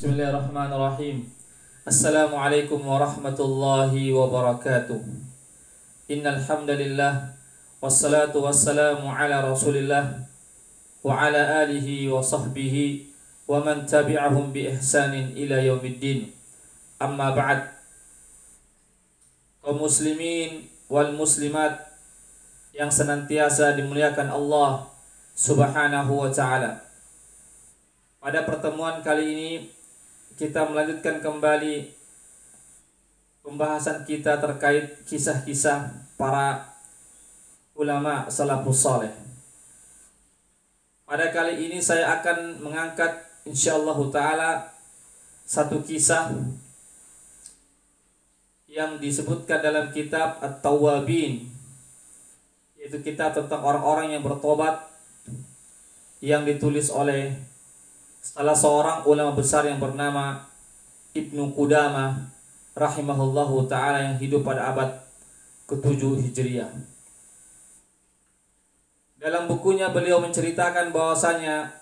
Bismillahirrahmanirrahim. Assalamualaikum warahmatullahi wabarakatuh. Innal hamdalillah wassalatu wassalamu ala Rasulillah wa ala alihi wa sahbihi wa man tabi'ahum bi ihsanin ila yaumiddin. Amma ba'd. Kaum muslimin wal muslimat yang senantiasa dimuliakan Allah Subhanahu wa ta'ala. Pada pertemuan kali ini kita melanjutkan kembali pembahasan kita terkait kisah-kisah para ulama salafus saleh. Pada kali ini saya akan mengangkat insyaallah taala satu kisah yang disebutkan dalam kitab At-Tawwabin, yaitu kitab tentang orang-orang yang bertobat yang ditulis oleh salah seorang ulama besar yang bernama Ibnu Qudamah rahimahullahu ta'ala yang hidup pada abad ke-7 Hijriah. Dalam bukunya beliau menceritakan bahwasanya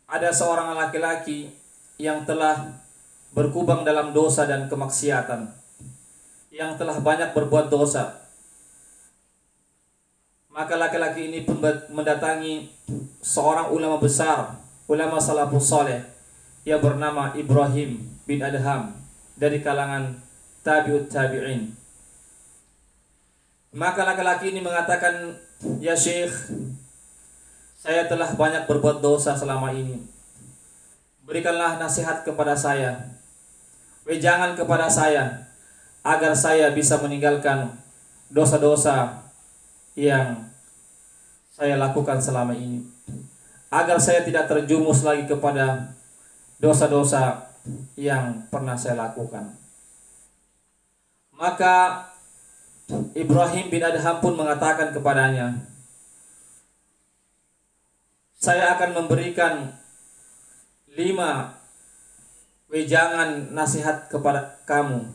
ada seorang laki-laki yang telah berkubang dalam dosa dan kemaksiatan, yang telah banyak berbuat dosa. Maka laki-laki ini pun mendatangi seorang ulama besar, ulama salafus saleh yang bernama Ibrahim bin Adham dari kalangan tabi'ut tabi'in. Maka laki-laki ini mengatakan, "Ya Syekh, saya telah banyak berbuat dosa selama ini. Berikanlah nasihat kepada saya. Wejangan kepada saya agar saya bisa meninggalkan dosa-dosa yang saya lakukan selama ini, agar saya tidak terjumus lagi kepada dosa-dosa yang pernah saya lakukan." Maka Ibrahim bin Adham pun mengatakan kepadanya, "Saya akan memberikan 5 wejangan nasihat kepada kamu.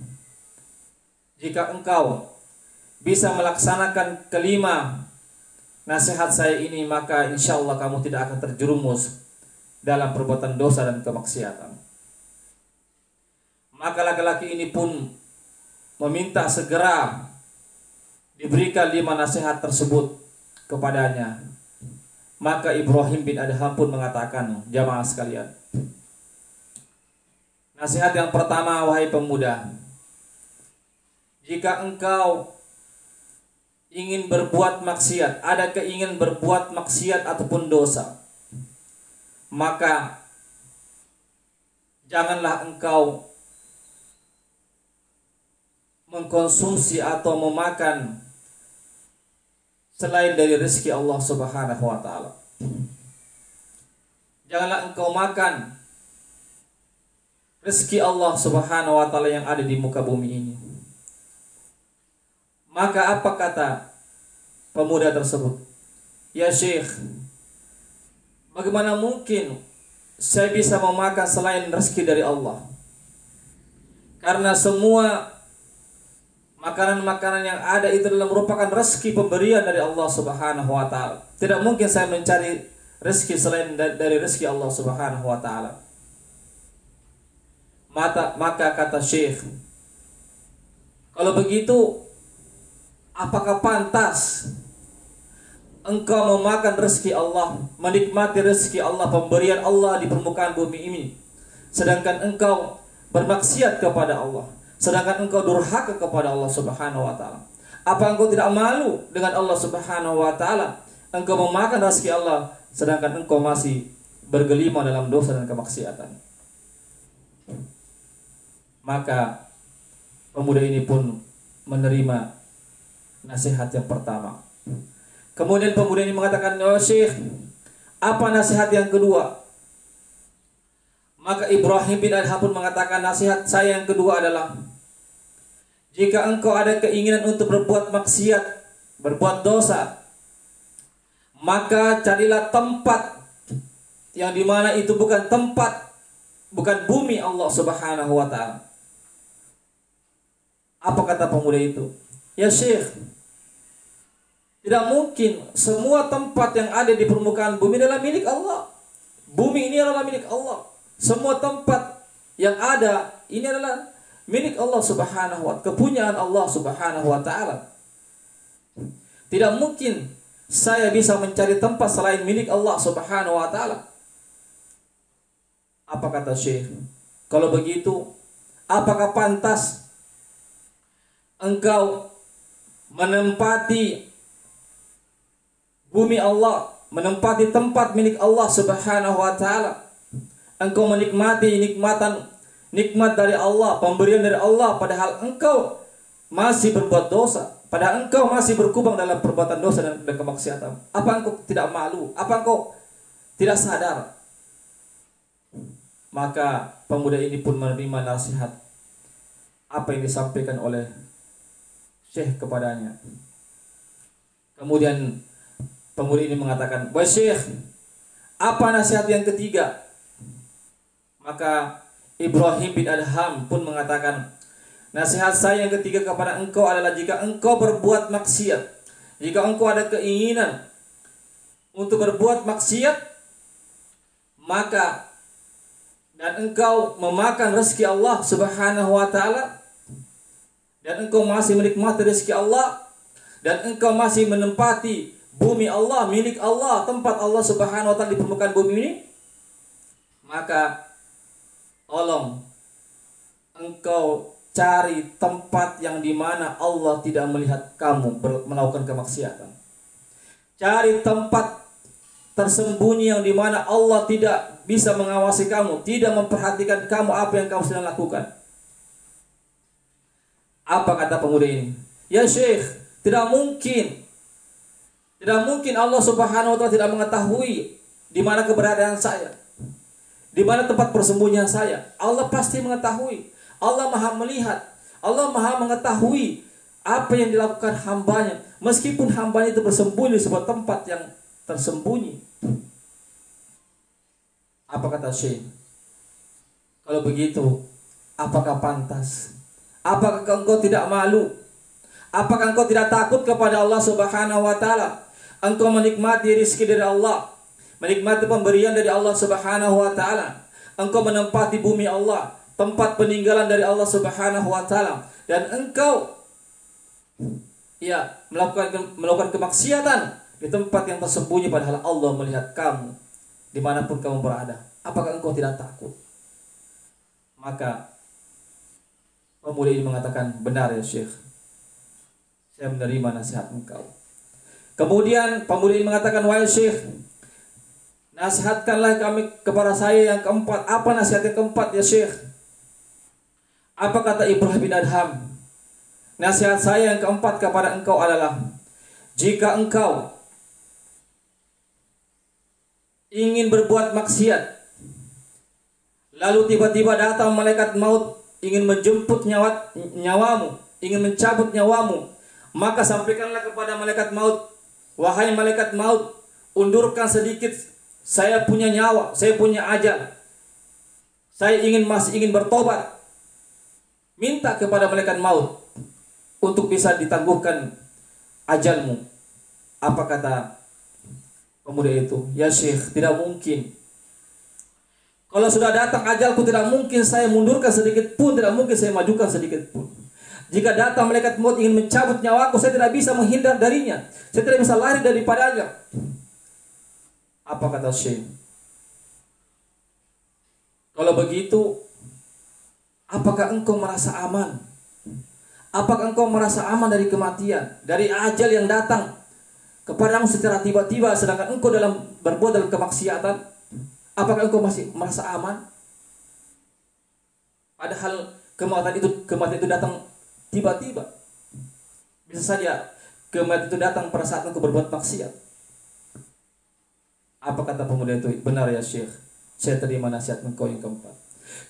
Jika engkau bisa melaksanakan kelima nasihat saya ini, maka insya Allah kamu tidak akan terjerumus dalam perbuatan dosa dan kemaksiatan." Maka laki-laki ini pun meminta segera diberikan 5 nasihat tersebut kepadanya. Maka Ibrahim bin Adham pun mengatakan, jamaah sekalian, nasihat yang pertama, wahai pemuda, jika engkau ingin berbuat maksiat, ada keinginan berbuat maksiat ataupun dosa, maka janganlah engkau mengkonsumsi atau memakan selain dari rezeki Allah Subhanahu wa ta'ala. Janganlah engkau makan rezeki Allah Subhanahu wa ta'ala yang ada di muka bumi ini. Maka apa kata pemuda tersebut? "Ya Syekh, bagaimana mungkin saya bisa memakan selain rezeki dari Allah? Karena semua makanan-makanan yang ada itu adalah merupakan rezeki pemberian dari Allah Subhanahu wa ta'ala. Tidak mungkin saya mencari rezeki selain dari rezeki Allah Subhanahu wa ta'ala." Maka kata Syekh, "Kalau begitu, apakah pantas engkau memakan rezeki Allah, menikmati rezeki Allah, pemberian Allah di permukaan bumi ini, sedangkan engkau bermaksiat kepada Allah, sedangkan engkau durhaka kepada Allah Subhanahu wa ta'ala? Apa engkau tidak malu dengan Allah Subhanahu wa ta'ala? Engkau memakan rezeki Allah sedangkan engkau masih bergelimang dalam dosa dan kemaksiatan." Maka pemuda ini pun menerima nasihat yang pertama. Kemudian pemuda ini mengatakan, "Oh Syekh, apa nasihat yang kedua?" Maka Ibrahim bin Adham pun mengatakan, "Nasihat saya yang kedua adalah, jika engkau ada keinginan untuk berbuat maksiat, berbuat dosa, maka carilah tempat yang dimana itu bukan tempat, bukan bumi Allah Subhanahu wa ta'ala." Apa kata pemuda itu? "Ya Syekh, tidak mungkin semua tempat yang ada di permukaan bumi adalah milik Allah. Bumi ini adalah milik Allah. Semua tempat Yang ada ini adalah milik Allah Subhanahu wa ta'ala, kepunyaan Allah Subhanahu wa ta'ala. Tidak mungkin saya bisa mencari tempat selain milik Allah Subhanahu wa ta'ala. Apa kata Syekh? Kalau begitu, apakah pantas engkau menempati bumi Allah, menempati tempat milik Allah Subhanahu wa ta'ala? Engkau menikmati nikmat dari Allah, pemberian dari Allah, padahal engkau masih berbuat dosa, padahal engkau masih berkubang dalam perbuatan dosa dan kemaksiatan. Apa engkau tidak malu? Apa engkau tidak sadar? Maka pemuda ini pun menerima nasihat apa yang disampaikan oleh Syekh kepadanya. Kemudian pemuda ini mengatakan, "Wahai Syekh, apa nasihat yang ketiga?" Maka Ibrahim bin Adham pun mengatakan, "Nasihat saya yang ketiga kepada engkau adalah jika engkau berbuat maksiat, jika engkau ada keinginan untuk berbuat maksiat, maka dan engkau memakan rezeki Allah Subhanahu wa ta'ala, dan engkau masih menikmati rezeki Allah, dan engkau masih menempati bumi Allah, milik Allah, tempat Allah Subhanahu wa ta'ala di permukaan bumi ini, maka tolong engkau cari tempat yang dimana Allah tidak melihat kamu melakukan kemaksiatan. Cari tempat tersembunyi yang dimana Allah tidak bisa mengawasi kamu, tidak memperhatikan kamu apa yang kamu sedang lakukan." Apa kata pemuda ini? "Ya Syekh, tidak mungkin Allah Subhanahu wa ta'ala tidak mengetahui di mana keberadaan saya, di mana tempat persembunyian saya. Allah pasti mengetahui. Allah Maha melihat. Allah Maha mengetahui apa yang dilakukan hambanya, meskipun hambanya itu bersembunyi di sebuah tempat yang tersembunyi." Apa kata Syekh? Kalau begitu, apakah pantas? Apakah engkau tidak malu? Apakah engkau tidak takut kepada Allah Subhanahu wa ta'ala? Engkau menikmati rezeki dari Allah, menikmati pemberian dari Allah Subhanahu wa ta'ala. Engkau menempati bumi Allah, tempat peninggalan dari Allah Subhanahu wa ta'ala, dan engkau melakukan kemaksiatan di tempat yang tersembunyi, padahal Allah melihat kamu dimanapun kamu berada. Apakah engkau tidak takut? Maka pemuda ini mengatakan, "Benar ya Syekh, saya menerima nasihat engkau." Kemudian pemuda ini mengatakan, "Wahai Syekh, nasihatkanlah kami kepada saya yang keempat." Apa nasihat yang keempat ya Syekh? Apa kata Ibrahim bin Adham? "Nasihat saya yang keempat kepada engkau adalah, jika engkau ingin berbuat maksiat, lalu tiba-tiba datang malaikat maut ingin menjemput nyawamu, ingin mencabut nyawamu, maka sampaikanlah kepada malaikat maut, 'Wahai malaikat maut, undurkan sedikit, saya punya nyawa, saya punya ajal. Saya masih ingin bertobat.' Minta kepada malaikat maut untuk bisa ditangguhkan ajalmu." Apa kata pemuda itu? "Ya Syekh, tidak mungkin. Kalau sudah datang ajalku, tidak mungkin saya mundurkan sedikit pun, tidak mungkin saya majukan sedikit pun. Jika datang malaikat maut ingin mencabut nyawaku, saya tidak bisa menghindar darinya. Saya tidak bisa lari daripadanya." Apa kata Syekh? "Kalau begitu, apakah engkau merasa aman? Apakah engkau merasa aman dari kematian, dari ajal yang datang kepadamu secara tiba-tiba, sedangkan engkau berbuat dalam kemaksiatan? Apakah engkau masih merasa aman? Padahal kematian itu datang tiba-tiba. Bisa saja kematian itu datang pada saat engkau berbuat maksiat." Apa kata pemuda itu? "Benar ya Syekh, saya terima nasihat engkau yang keempat."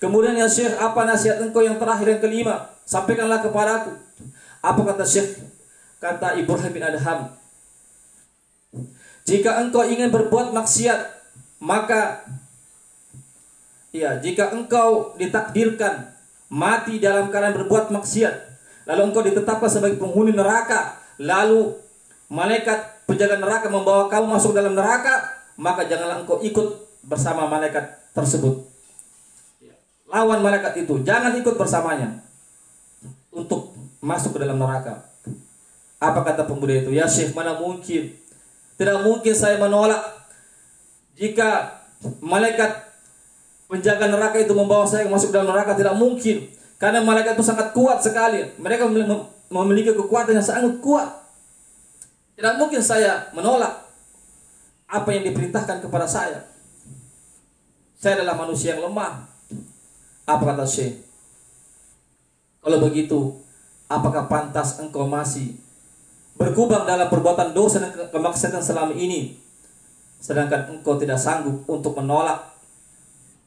Kemudian, "Ya Syekh, apa nasihat engkau yang terakhir, yang kelima? Sampaikanlah kepadaku." Apa kata Syekh? Kata Ibrahim bin Adham, "Jika engkau ingin berbuat maksiat, maka jika engkau ditakdirkan mati dalam keadaan berbuat maksiat, lalu engkau ditetapkan sebagai penghuni neraka, lalu malaikat penjaga neraka membawa kamu masuk dalam neraka, maka janganlah engkau ikut bersama malaikat tersebut. lawan malaikat itu, jangan ikut bersamanya untuk masuk ke dalam neraka. Apa kata pemuda itu? Ya Syekh, mana mungkin? Tidak mungkin saya menolak jika malaikat penjaga neraka itu membawa saya masuk dalam neraka. Tidak mungkin, karena malaikat itu sangat kuat sekali. Mereka memiliki kekuatan yang sangat kuat. Tidak mungkin saya menolak apa yang diperintahkan kepada saya. Saya adalah manusia yang lemah. Apa kata Syekh? Kalau begitu, apakah pantas engkau masih berkubang dalam perbuatan dosa dan kemaksiatan selama ini, sedangkan engkau tidak sanggup untuk menolak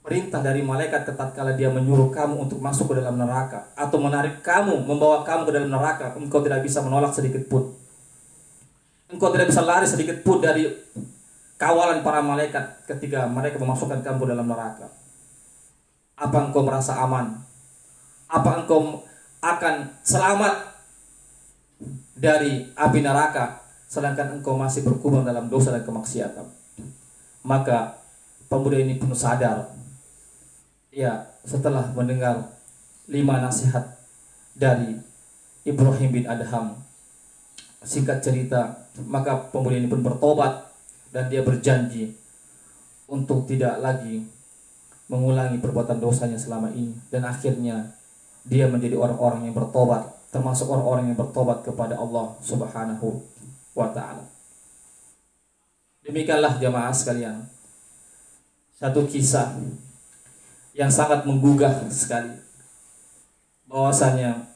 perintah dari malaikat tatkala dia menyuruh kamu untuk masuk ke dalam neraka atau menarik kamu, membawa kamu ke dalam neraka? Engkau tidak bisa menolak sedikit pun. Engkau tidak bisa lari sedikit pun dari kawalan para malaikat ketika mereka memasukkan kamu ke dalam neraka. Apa engkau merasa aman? Apa engkau akan selamat dari api neraka sedangkan engkau masih berkubang dalam dosa dan kemaksiatan? Maka pemuda ini pun sadar. Ya, setelah mendengar 5 nasihat dari Ibrahim bin Adham, singkat cerita, maka pemuda ini pun bertobat dan dia berjanji untuk tidak lagi mengulangi perbuatan dosanya selama ini, dan akhirnya dia menjadi orang-orang yang bertobat, termasuk orang-orang yang bertobat kepada Allah Subhanahu wa ta'ala. Demikianlah jamaah sekalian, satu kisah yang sangat menggugah sekali, bahwasanya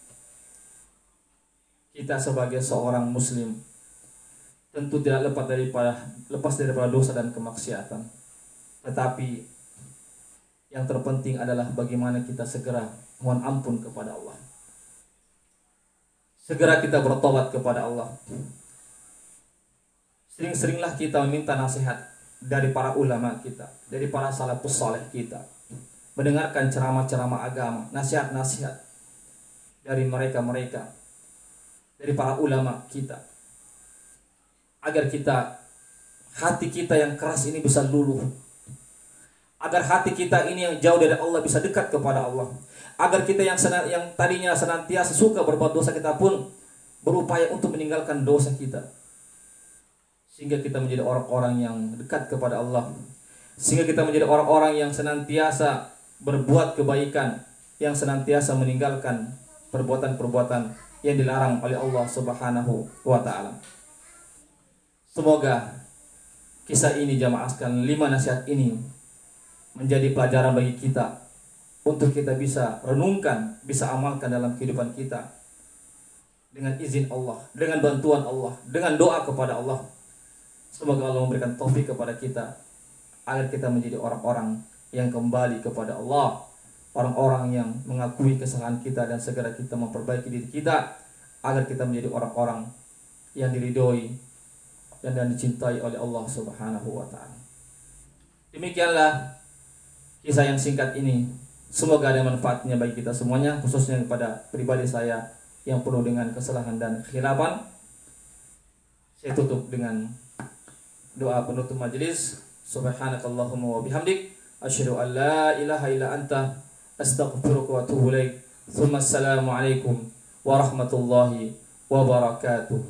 kita sebagai seorang muslim tentu tidak lepas daripada dosa dan kemaksiatan. Tetapi yang terpenting adalah bagaimana kita segera mohon ampun kepada Allah. Segera kita bertobat kepada Allah. Sering-seringlah kita meminta nasihat dari para ulama kita, dari para salafus saleh kita. Mendengarkan ceramah-ceramah agama, nasihat-nasihat dari mereka-mereka, dari para ulama kita. Agar hati kita yang keras ini bisa luluh. Agar hati kita ini yang jauh dari Allah bisa dekat kepada Allah. Agar kita yang tadinya senantiasa suka berbuat dosa, kita pun berupaya untuk meninggalkan dosa kita. Sehingga kita menjadi orang-orang yang dekat kepada Allah. Sehingga kita menjadi orang-orang yang senantiasa berbuat kebaikan, yang senantiasa meninggalkan perbuatan-perbuatan yang dilarang oleh Allah Subhanahu wa ta'ala. Semoga kisah ini jamaah sekalian, 5 nasihat ini menjadi pelajaran bagi kita untuk kita bisa renungkan, bisa amalkan dalam kehidupan kita dengan izin Allah, dengan bantuan Allah, dengan doa kepada Allah. Semoga Allah memberikan taufik kepada kita agar kita menjadi orang-orang yang kembali kepada Allah, orang-orang yang mengakui kesalahan kita dan segera kita memperbaiki diri kita agar kita menjadi orang-orang yang diridhoi dan dicintai oleh Allah Subhanahu wa ta'ala. Demikianlah kisah yang singkat ini. Semoga ada manfaatnya bagi kita semuanya, khususnya kepada pribadi saya yang penuh dengan kesalahan dan kekhilafan. Saya tutup dengan doa penutup majelis. Subhanakallahumma wa bihamdik, asyhadu an la ilaha illa anta, astaghfiruka wa atubu ilaik. Assalamualaikum warahmatullahi wabarakatuh.